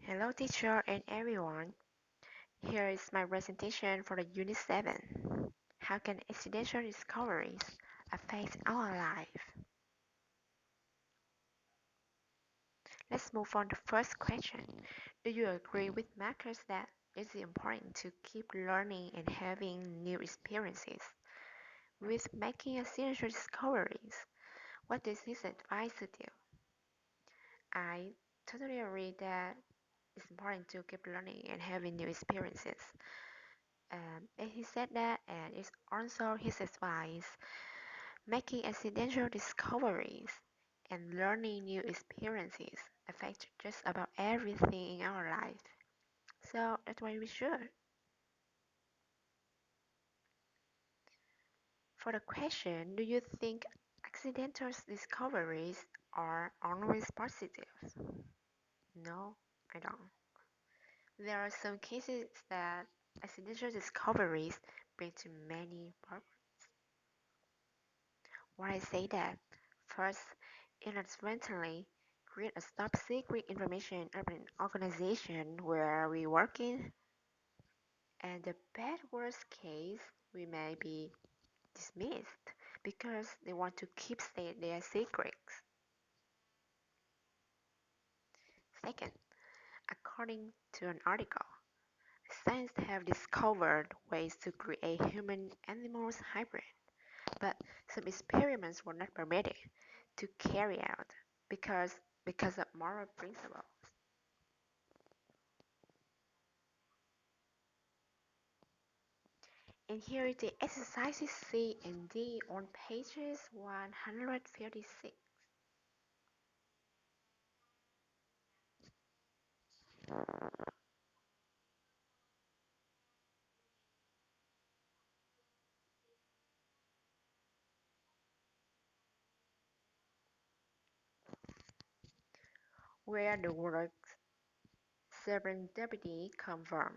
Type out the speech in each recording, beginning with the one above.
Hello teacher and everyone. Here is my presentation for the Unit 7. How can accidental discoveries affect our life? Let's move on to the first question. Do you agree with Marcus that it's important to keep learning and having new experiences? With making accidental discoveries, what is his advice to you? I totally agree that it's important to keep learning and having new experiences. And he said that, and it's also his advice, making accidental discoveries and learning new experiences affect just about everything in our life. So that's why we should. For the question, do you think accidental discoveries are always positive? No, I don't. There are some cases that accidental discoveries bring to many problems. Why I say that? First, inadvertently create a top secret information of an organization where we work in, and the bad worst case, we may be dismissed because they want to keep their secrets. Second, according to an article, scientists have discovered ways to create human-animals hybrid, but some experiments were not permitted to carry out because of moral principles. And here is the exercises C and D on pages 156. Where the word serendipity come from.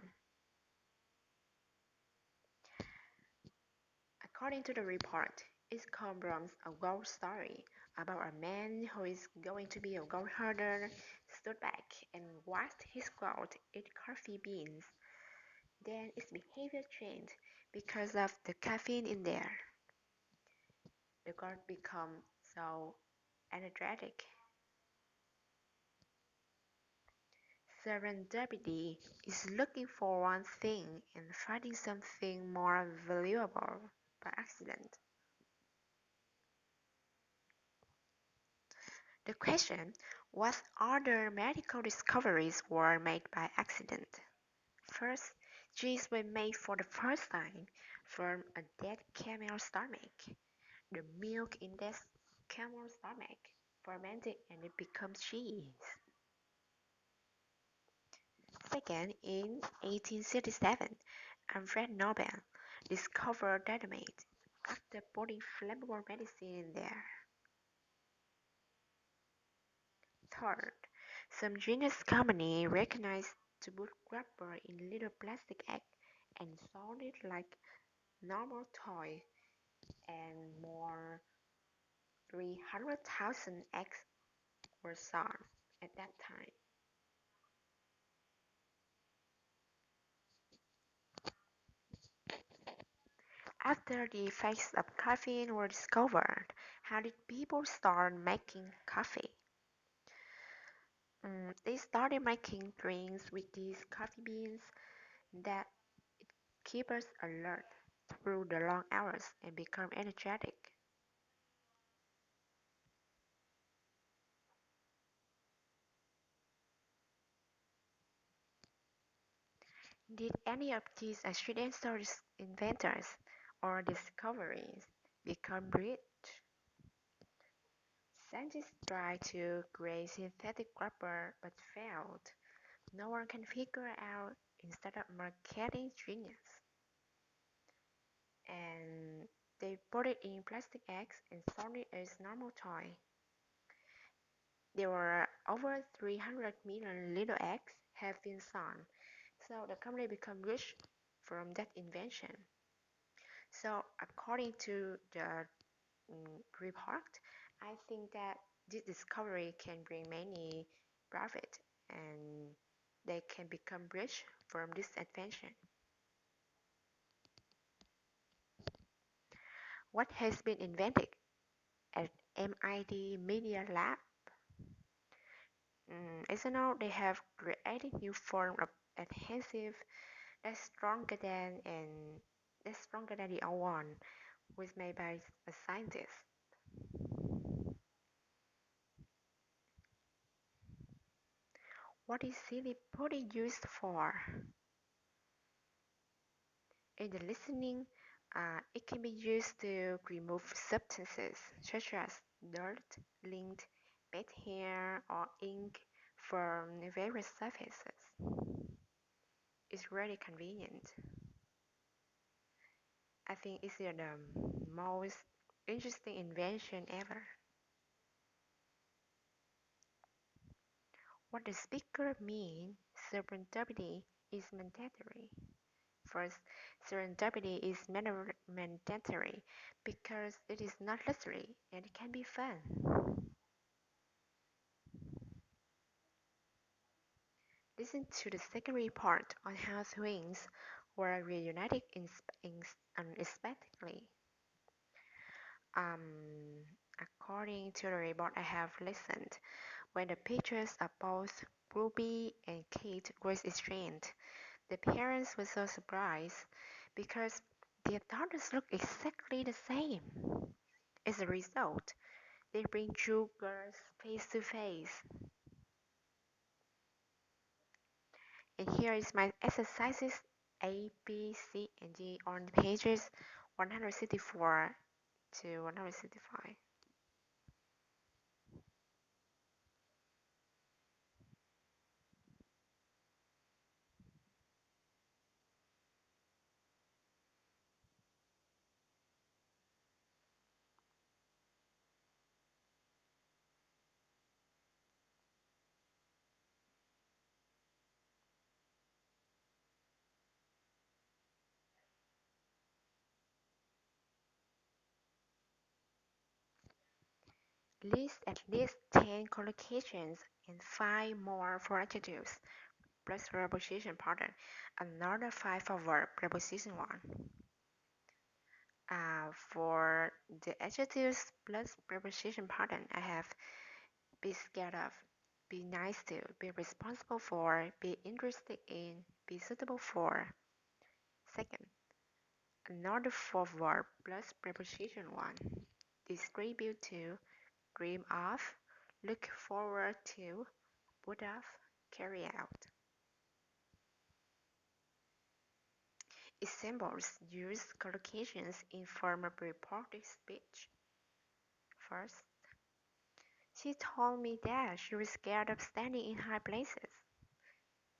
According to the report, it comes from a gold story about a man who is going to be a gold herder, stood back and watched his goat eat coffee beans. Then its behavior changed because of the caffeine in there. The goat became so energetic. Serendipity is looking for one thing and finding something more valuable by accident. The question: what other medical discoveries were made by accident? First, cheese was made for the first time from a dead camel's stomach. The milk in that camel's stomach fermented and it becomes cheese. Second, in 1867, Alfred Nobel discovered dynamite after putting flammable medicine in there. Third, some genius company recognized to put rubber in little plastic egg and sold it like normal toy, and more 300,000 eggs were sold at that time. After the effects of caffeine were discovered, how did people start making coffee? They started making drinks with these coffee beans that keep us alert through the long hours and become energetic. Did any of these accidental inventors or discoveries become rich? Scientists tried to create synthetic rubber but failed. No one can figure out instead of marketing genius. And they put it in plastic eggs and sold it as normal toy. There were over 300 million little eggs have been sold, so the company became rich from that invention. So according to the report, I think that this discovery can bring many profit and they can become rich from this adventure. What has been invented at MIT Media Lab? As you know, they have created new form of adhesive that's stronger than and that's stronger than the old one, was made by a scientist. What is silly putty used for? In the listening, it can be used to remove substances such as dirt, lint, bad hair, or ink from various surfaces. It's really convenient. I think it's the most interesting invention ever. What the speaker mean, serendipity is mandatory. First, serendipity is mandatory because it is not luxury and it can be fun. Listen to the second report on how twins were reunited unexpectedly. Um, According to the report I have listened, when the pictures of both Ruby and Kate were exchanged, the parents were so surprised because their daughters looked exactly the same. As a result, they bring two girls face to face. And here is my exercises A, B, C, and D on pages 164 to 165. List at least 10 collocations and 5 more for adjectives plus preposition pattern, another 5 for verb preposition 1. For the adjectives plus preposition pattern, I have be scared of, be nice to, be responsible for, be interested in, be suitable for. Second, another 4 verb plus preposition 1. Distribute to, dream of, look forward to, put off, carry out. Examples use collocations in form of reported speech. First, she told me that she was scared of standing in high places.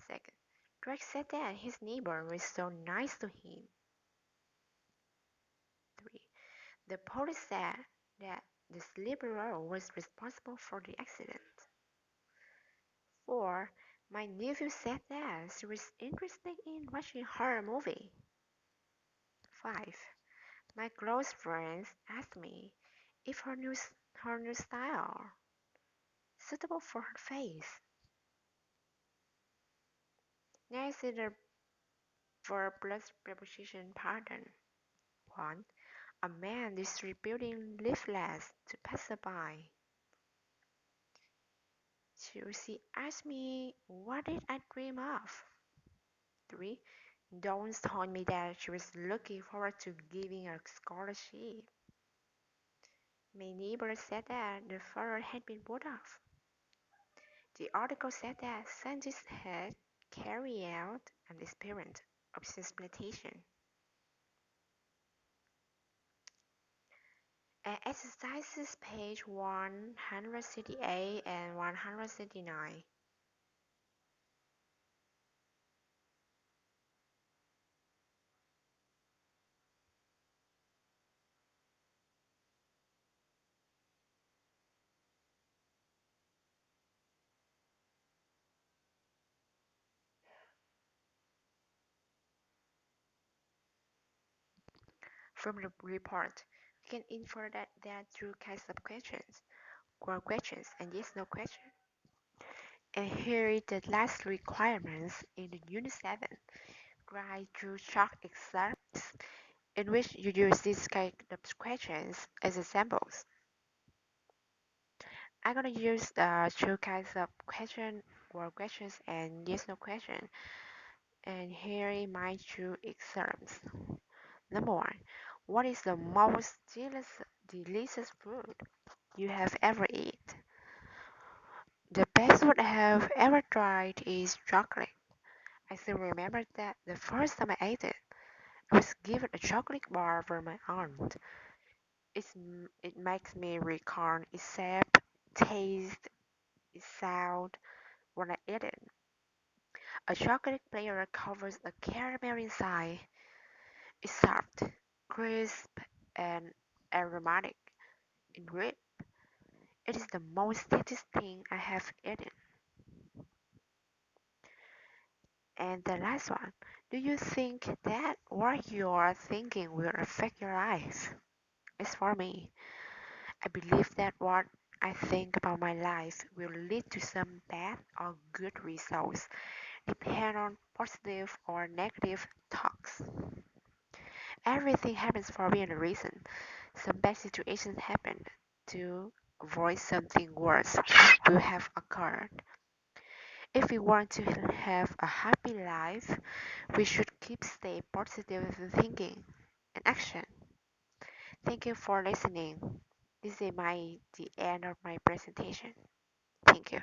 Second, Drake said that his neighbor was so nice to him. 3. The police said that the sleeper was responsible for the accident. 4. My nephew said that she was interested in watching horror movie. 5. My close friends asked me if her new style suitable for her face. Next is the verb plus preposition pattern. 1. A man distributing leaflets to passerby. 2. She asked me what did I dream of. 3. Dawn told me that she was looking forward to giving a scholarship. My neighbor said that the fire had been put off. The article said that scientists had carried out an experiment of exploitation. Exercises page 168 and 169. From the report, we can infer that there are two kinds of questions, core questions and yes no questions. And here is the last requirements in the Unit 7. Write through short excerpts in which you use these kind of questions as examples. I'm gonna use the two kinds of question, word questions and yes no question. And here are my two examples. Number one, what is the most delicious food you have ever eaten? The best food I have ever tried is chocolate. I still remember that the first time I ate it, I was given a chocolate bar from my aunt. It makes me recall its shape, taste, its sound when I eat it. A chocolate layer covers a caramel inside. It's soft, crisp, and aromatic in rich. It is the most delicious thing I have eaten. And the last one, do you think that what you are thinking will affect your life? As for me, I believe that what I think about my life will lead to some bad or good results, depending on positive or negative thoughts. Everything happens for a reason. Some bad situations happen to avoid something worse will have occurred. If we want to have a happy life, we should keep stay positive thinking and action. Thank you for listening. This is the end of my presentation. Thank you.